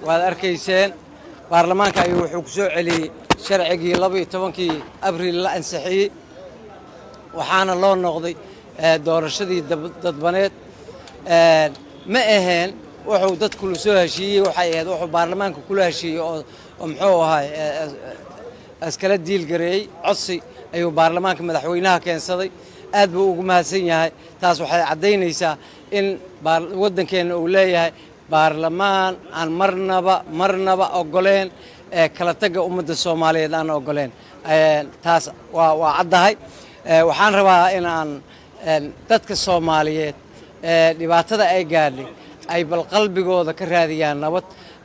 waad arkayseen baarlamaanka ayuu wuxuu ku soo celiyey sharcigii 12 abriil la ansixiyey waxaana loo noqday doorashadii dadbaneed ma aheen wuxuu dadku la soo heshiiyey waxay ahayd wuxuu baarlamaanka kula heshiiyey oo muxuu ahaa askala diil gareeyay codsi ayuu baarlamaanka madaxweynaha keensaday aad buu ugu mahadsan yahay taas waxay cadeynaysaa in wadankeena uu leeyahay baarlamaan aan marnaba ogoleen kala taga ummadda Soomaaliyeed aan ogoleen taas waa caddahay waxaan rabaa in aan dadka Soomaaliyeed dhibaatada ay gaadhay ay bal qalbigooda ka raadiyaan nabad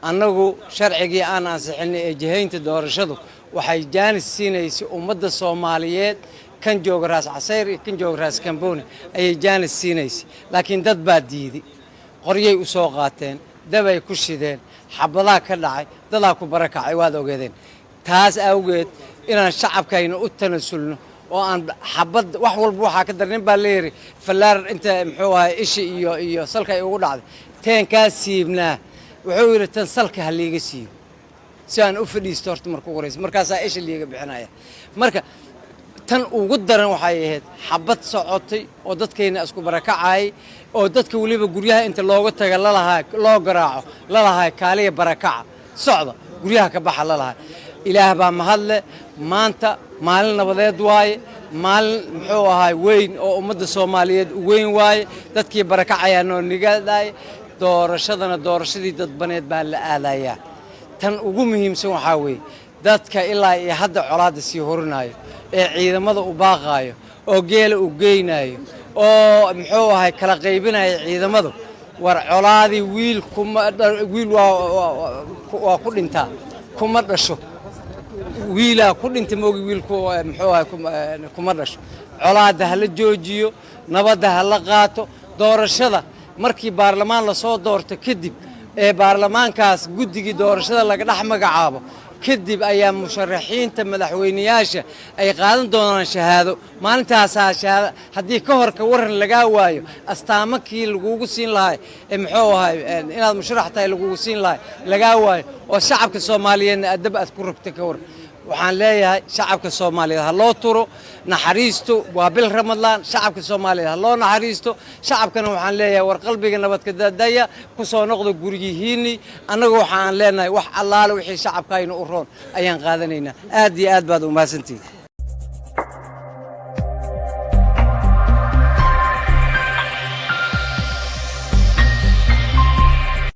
annagu sharcigii aan ansixinay ee jihaynta doorashadu waxay jaanis siinaysaa ummadda Soomaaliyeed kan jooga raas casayr iyo kan jooga raas kambooni ay jaanis siinaysaa laakiin dad baa diiday qoryay u soo qaateen dabay ku shideen xabadaha ka dhacay dadaa ku barakacay waad ogeedeen taas awgeed inaan shacabkayna u tanasulno oo aan xabad wax walba waxa ka darnin baa leeyahay falaar inta muxuu ahaa ishi iyo salka ay ugu dhacday teen ka siibnaa wuxuu yiri tan salka haliga siibo si aan u fadhiisto horta markuu qoreys markaas ishi liiga bixinaya marka tan ugu daran waxay ahayd xabad socotay oo dadkeena isku barakacay oo dadka waliba guryaha inta looga taga loo garaaco lalahay kaaliya barakaca socda guryaha ka baxa lalahay ilaah baa mahadle maanta maalin nabadeed waaye maalin muxuu ahaa weyn oo ummadda Soomaaliyeed u weyn waaye dadkii barakacaya noo nigaday doorashadii dadbaneed baa la aadayaa tan ugu muhiimsan waxa weeye dadka ilaa iyo hadda colaadda sii horinayo ee ciidamada u baaqayo oo geela u geynayo oo muxuu ahay kala qaybinayo ciidamadu war colaadi wiil waa ku dhintaa kuma dhasho wiila ku dhintay moogi wiilku muxuu ahay kuma dhasho colaadda hala joojiyo nabadda hala qaato doorashada markii baarlamaan la soo doorto kadib ee baarlamaankaas guddigii doorashada laga dhax magacaabo kadib ayaa musharaxiinta madaxweynayaasha ay qaadan doonaan shahaado maalintaas shahaado hadii ka hor ka waran laga waayo astaamakii lagu siin lahay ee muxuu ahay inaad musharax tahay lagu siin lahay laga waayo oo shacabka Soomaaliyeed adab aad ku rabtay ka war waxaan leeyahay shacabka Soomaaliyeed ha loo turo naxariisto waa bil Ramadaan shacabka Soomaaliyeed ha loo naxariisto shacabkana waxaan leeyahay war qalbiga nabad ka daadaya ku soo noqdo gurigihiini anagu waxaan leenahay wax allaale wixii shacabkayna u roon ayaan qaadanaynaa aad iyo aad baad u mahadsantihiin